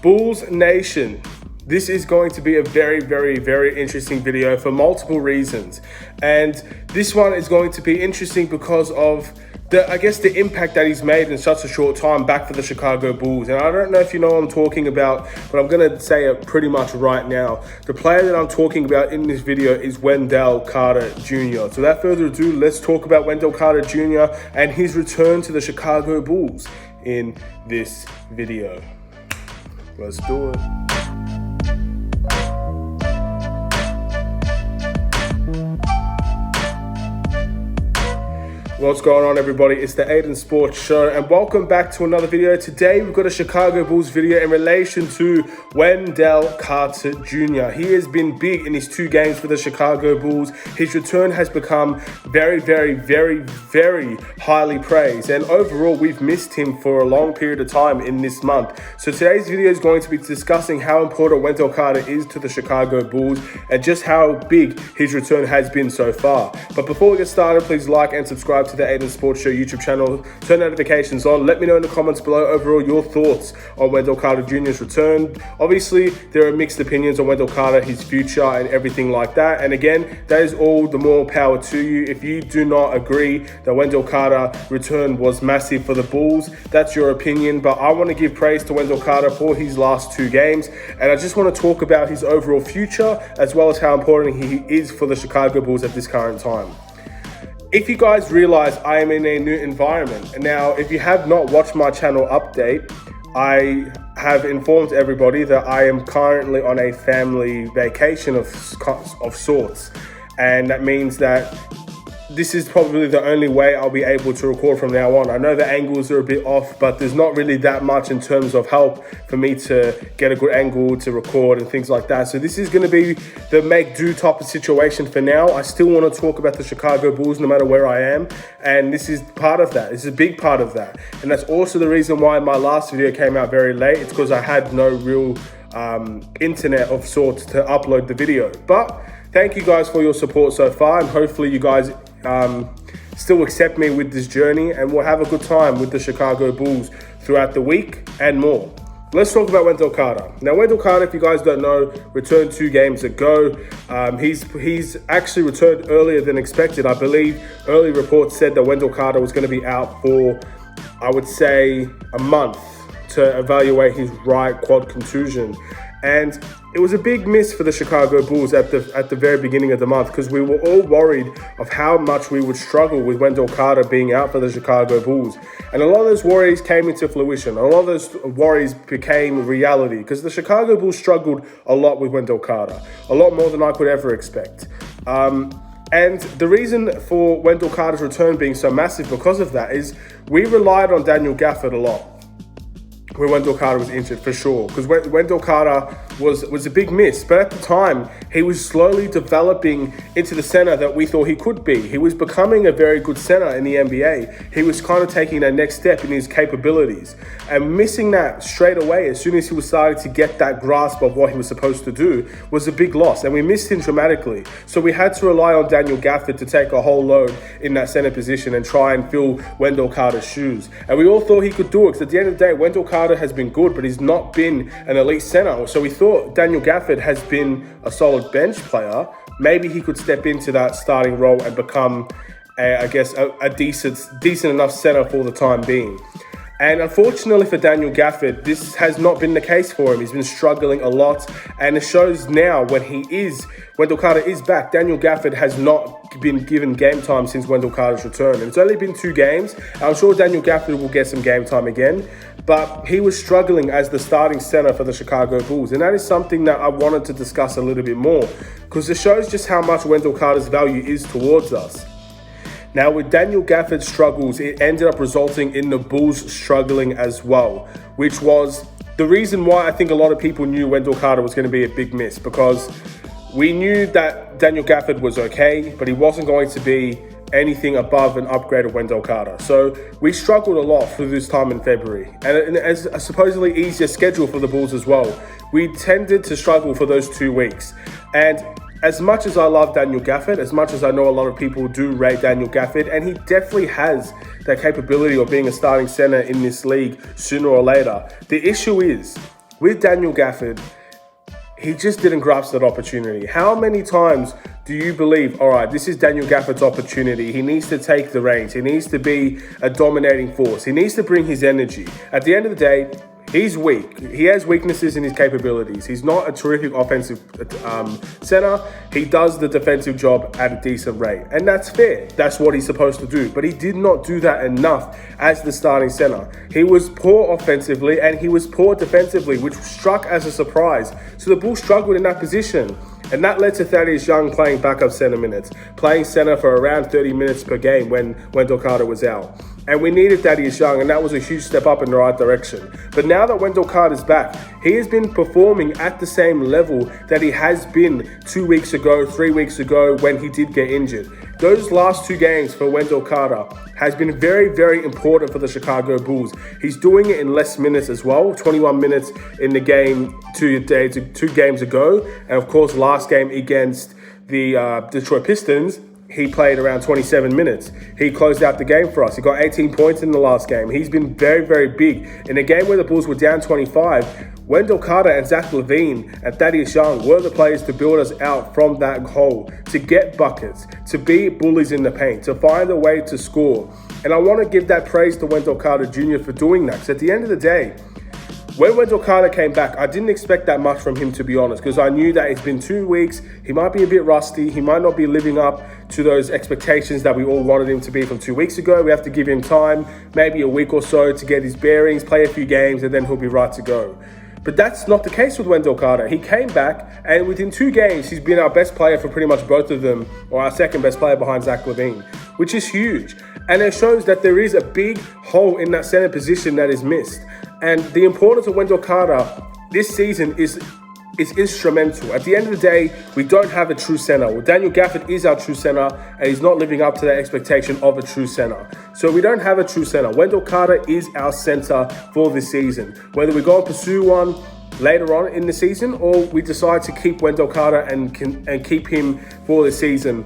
Bulls Nation, this is going to be a very, very, very interesting video for multiple reasons. And this one is going to be interesting because of the impact that he's made in such a short time back for the Chicago Bulls. And I don't know if you know what I'm talking about, but I'm going to say it pretty much right now. The player that I'm talking about in this video is Wendell Carter Jr. So without further ado, let's talk about Wendell Carter Jr. and his return to the Chicago Bulls in this video. Let's do it. What's going on, everybody? It's the Aidan Sports Show, and welcome back to another video. Today we've got a Chicago Bulls video in relation to Wendell Carter Jr. He has been big in his 2 games for the Chicago Bulls. His return has become very, very, very, very highly praised, and overall we've missed him for a long period of time in this month. So today's video is going to be discussing how important Wendell Carter is to the Chicago Bulls and just how big his return has been so far. But before we get started, please like and subscribe to the Aidan Sports Show YouTube channel. Turn notifications on. Let me know in the comments below overall your thoughts on Wendell Carter Jr.'s return. Obviously, there are mixed opinions on Wendell Carter, his future, and everything like that. And again, that is all the more power to you. If you do not agree that Wendell Carter return was massive for the Bulls, that's your opinion. But I want to give praise to Wendell Carter for his last 2 games. And I just want to talk about his overall future as well as how important he is for the Chicago Bulls at this current time. If you guys realize I am in a new environment. Now, if you have not watched my channel update, I have informed everybody that I am currently on a family vacation of sorts. And that means that this is probably the only way I'll be able to record from now on. I know the angles are a bit off, but there's not really that much in terms of help for me to get a good angle to record and things like that. So this is going to be the make do type of situation for now. I still want to talk about the Chicago Bulls no matter where I am. And this is part of that. This is a big part of that. And that's also the reason why my last video came out very late. It's because I had no real internet of sorts to upload the video. But thank you guys for your support so far. And hopefully you guys still accept me with this journey, and we'll have a good time with the Chicago Bulls throughout the week and more. Let's talk about Wendell Carter. Now, Wendell Carter, if you guys don't know, returned 2 games ago. He's actually returned earlier than expected. I believe early reports said that Wendell Carter was going to be out for, I would say, a month to evaluate his right quad contusion. And it was a big miss for the Chicago Bulls at the very beginning of the month, because we were all worried of how much we would struggle with Wendell Carter being out for the Chicago Bulls. And a lot of those worries came into fruition. A lot of those worries became reality, because the Chicago Bulls struggled a lot with Wendell Carter, a lot more than I could ever expect. And the reason for Wendell Carter's return being so massive because of that is we relied on Daniel Gafford a lot when Wendell Carter was injured, for sure, because Wendell Carter was a big miss. But at the time, he was slowly developing into the center that we thought he could be. He was becoming a very good center in the NBA. He was kind of taking that next step in his capabilities. And missing that straight away, as soon as he was starting to get that grasp of what he was supposed to do, was a big loss. And we missed him dramatically. So we had to rely on Daniel Gafford to take a whole load in that center position and try and fill Wendell Carter's shoes. And we all thought he could do it, because at the end of the day, Wendell Carter has been good, but he's not been an elite center. So we thought Daniel Gafford has been a solid bench player. Maybe he could step into that starting role and become, a decent enough center for the time being. And unfortunately for Daniel Gafford, this has not been the case for him. He's been struggling a lot, and it shows now when Wendell Carter is back. Daniel Gafford has not been given game time since Wendell Carter's return. And it's only been 2 games. I'm sure Daniel Gafford will get some game time again, but he was struggling as the starting center for the Chicago Bulls. And that is something that I wanted to discuss a little bit more, because it shows just how much Wendell Carter's value is towards us. Now, with Daniel Gafford's struggles, it ended up resulting in the Bulls struggling as well, which was the reason why I think a lot of people knew Wendell Carter was going to be a big miss, because we knew that Daniel Gafford was okay, but he wasn't going to be anything above an upgrade of Wendell Carter. So we struggled a lot through this time in February, and as a supposedly easier schedule for the Bulls as well, we tended to struggle for those 2 weeks. And as much as I love Daniel Gafford, as much as I know a lot of people do rate Daniel Gafford, and he definitely has that capability of being a starting center in this league sooner or later, the issue is with Daniel Gafford, he just didn't grasp that opportunity. How many times do you believe, all right, this is Daniel Gafford's opportunity. He needs to take the reins. He needs to be a dominating force. He needs to bring his energy. At the end of the day, he's weak. He has weaknesses in his capabilities. He's not a terrific offensive center. He does the defensive job at a decent rate. And that's fair. That's what he's supposed to do. But he did not do that enough as the starting center. He was poor offensively and he was poor defensively, which struck as a surprise. So the Bulls struggled in that position. And that led to Thaddeus Young playing backup center minutes, playing center for around 30 minutes per game when Wendell Carter was out. And we needed Thaddeus Young, and that was a huge step up in the right direction. But now that Wendell Carter's back, he has been performing at the same level that he has been 2 weeks ago, 3 weeks ago when he did get injured. Those last 2 games for Wendell Carter has been very, very important for the Chicago Bulls. He's doing it in less minutes as well, 21 minutes in the game 2 games ago. And of course, last game against the Detroit Pistons, he played around 27 minutes. He closed out the game for us. He got 18 points in the last game. He's been very, very big. In a game where the Bulls were down 25, Wendell Carter and Zach LaVine and Thaddeus Young were the players to build us out from that hole, to get buckets, to be bullies in the paint, to find a way to score. And I want to give that praise to Wendell Carter Jr. for doing that. Because at the end of the day, when Wendell Carter came back, I didn't expect that much from him, to be honest, because I knew that it's been 2 weeks. He might be a bit rusty. He might not be living up to those expectations that we all wanted him to be from 2 weeks ago. We have to give him time, maybe a week or so to get his bearings, play a few games, and then he'll be right to go. But that's not the case with Wendell Carter. He came back, and within 2 games, he's been our best player for pretty much both of them, or our second best player behind Zach LaVine, which is huge. And it shows that there is a big hole in that center position that is missed. And the importance of Wendell Carter this season is instrumental. At the end of the day, we don't have a true center. Well, Daniel Gafford is our true center, and he's not living up to that expectation of a true center. So we don't have a true center. Wendell Carter is our center for this season. Whether we go and pursue one later on in the season, or we decide to keep Wendell Carter and keep him for the season,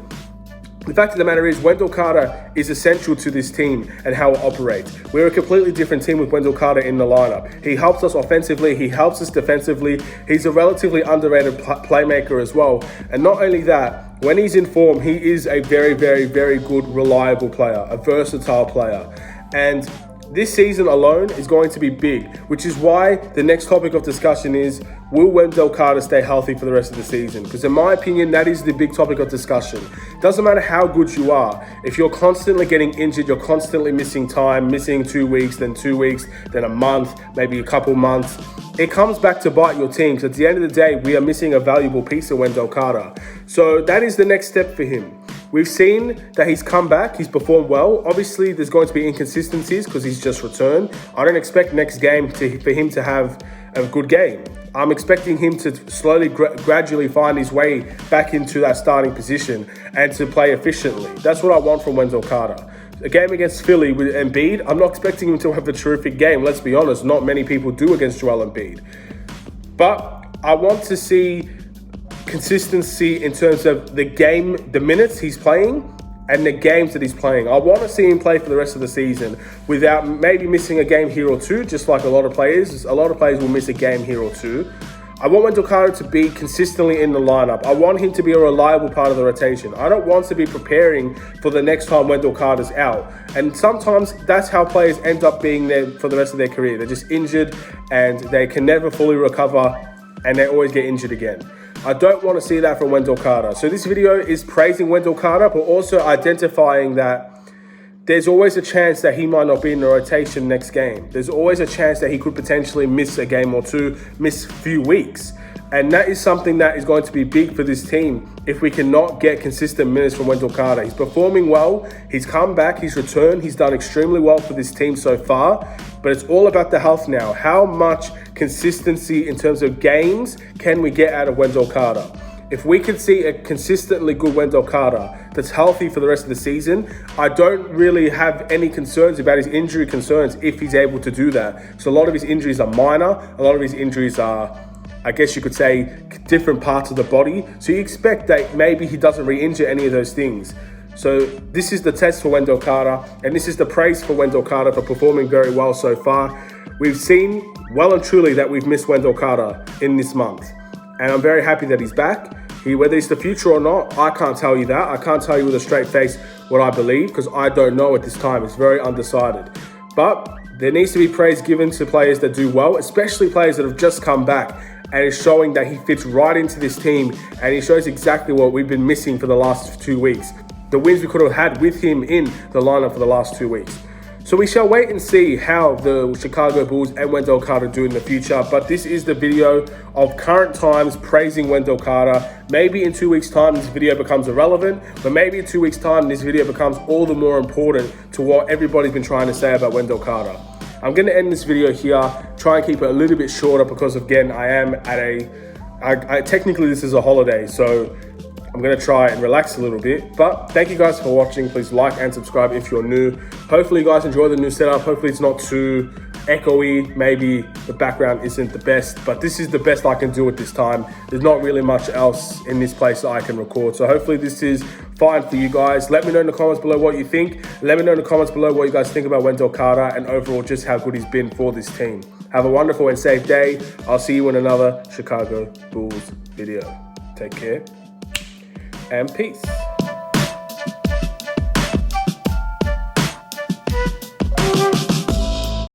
the fact of the matter is, Wendell Carter is essential to this team and how it operates. We're a completely different team with Wendell Carter in the lineup. He helps us offensively. He helps us defensively. He's a relatively underrated playmaker as well. And not only that, when he's in form, he is a very, very, very good, reliable player, a versatile player. And this season alone is going to be big, which is why the next topic of discussion is, will Wendell Carter stay healthy for the rest of the season? Because in my opinion, that is the big topic of discussion. Doesn't matter how good you are. If you're constantly getting injured, you're constantly missing time, missing 2 weeks, then 2 weeks, then a month, maybe a couple months, it comes back to bite your team. Because at the end of the day, we are missing a valuable piece of Wendell Carter. So that is the next step for him. We've seen that he's come back, he's performed well. Obviously, there's going to be inconsistencies because he's just returned. I don't expect next game for him to have a good game. I'm expecting him to slowly, gradually find his way back into that starting position and to play efficiently. That's what I want from Wendell Carter. A game against Philly with Embiid, I'm not expecting him to have a terrific game. Let's be honest, not many people do against Joel Embiid. But I want to see consistency in terms of the game, the minutes he's playing and the games that he's playing. I want to see him play for the rest of the season without maybe missing a game here or two, just like a lot of players. A lot of players will miss a game here or two. I want Wendell Carter to be consistently in the lineup. I want him to be a reliable part of the rotation. I don't want to be preparing for the next time Wendell Carter's out. And sometimes that's how players end up being there for the rest of their career. They're just injured and they can never fully recover and they always get injured again. I don't want to see that from Wendell Carter. So this video is praising Wendell Carter, but also identifying that there's always a chance that he might not be in the rotation next game. There's always a chance that he could potentially miss a game or two, miss a few weeks. And that is something that is going to be big for this team if we cannot get consistent minutes from Wendell Carter. He's performing well. He's come back. He's returned. He's done extremely well for this team so far. But it's all about the health now. How much consistency in terms of games can we get out of Wendell Carter? If we can see a consistently good Wendell Carter that's healthy for the rest of the season, I don't really have any concerns about his injury concerns if he's able to do that. So a lot of his injuries are minor. A lot of his injuries are, I guess you could say, different parts of the body. So you expect that maybe he doesn't re-injure any of those things. So this is the test for Wendell Carter, and this is the praise for Wendell Carter for performing very well so far. we've seen well and truly that we've missed Wendell Carter in this month. And I'm very happy that he's back. Whether it's the future or not, I can't tell you that. I can't tell you with a straight face what I believe because I don't know at this time. It's very undecided. But there needs to be praise given to players that do well, especially players that have just come back and is showing that he fits right into this team and he shows exactly what we've been missing for the last 2 weeks. The wins we could have had with him in the lineup for the last 2 weeks. So we shall wait and see how the Chicago Bulls and Wendell Carter do in the future. But this is the video of current times praising Wendell Carter. Maybe in 2 weeks' time, this video becomes irrelevant. But maybe in 2 weeks' time, this video becomes all the more important to what everybody's been trying to say about Wendell Carter. I'm going to end this video here, try and keep it a little bit shorter because, again, I am at technically this is a holiday. So I'm going to try and relax a little bit. But thank you guys for watching. Please like and subscribe if you're new. Hopefully you guys enjoy the new setup. Hopefully it's not too echoey. Maybe the background isn't the best, but this is the best I can do at this time. There's not really much else in this place that I can record. So hopefully this is fine for you guys. Let me know in the comments below what you think. Let me know in the comments below what you guys think about Wendell Carter and overall just how good he's been for this team. Have a wonderful and safe day. I'll see you in another Chicago Bulls video. Take care and peace.